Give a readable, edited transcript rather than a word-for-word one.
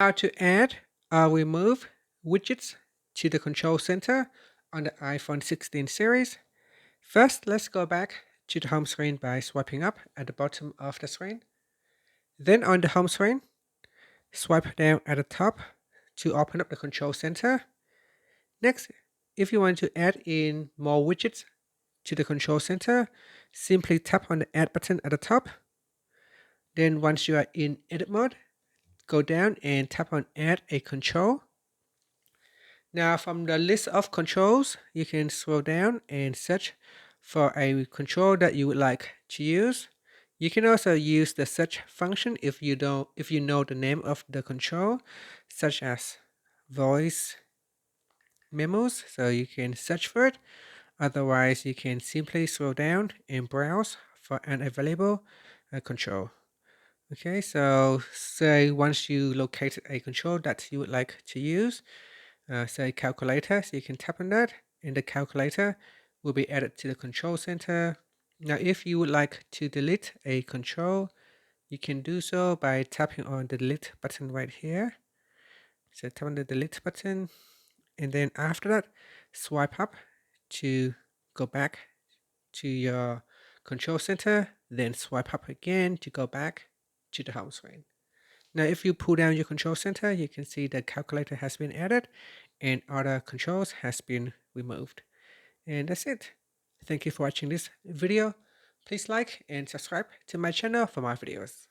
How to add or remove widgets to the control center on the iPhone 16 series. First, let's go back to the home screen by swiping up at the bottom of the screen. Then on the home screen, swipe down at the top to open up the control center. Next, if you want to add in more widgets to the control center, simply tap on the add button at the top. Then once you are in edit mode, go down and tap on add a control. Now from the list of controls, you can scroll down and search for a control that you would like to use. You can also use the search function if you know the name of the control, such as voice memos, so you can search for it. Otherwise, you can simply scroll down and browse for an available control. Okay, so say once you located a control that you would like to use, say calculator, so you can tap on that and the calculator will be added to the control center. Now if you would like to delete a control, you can do so by tapping on the delete button right here. So tap on the delete button, and then after that swipe up to go back to your control center, then swipe up again to go back to the home screen. Now, if you pull down your control center, you can see the calculator has been added and other controls has been removed. And that's it. Thank you for watching this video. Please like and subscribe to my channel for more videos.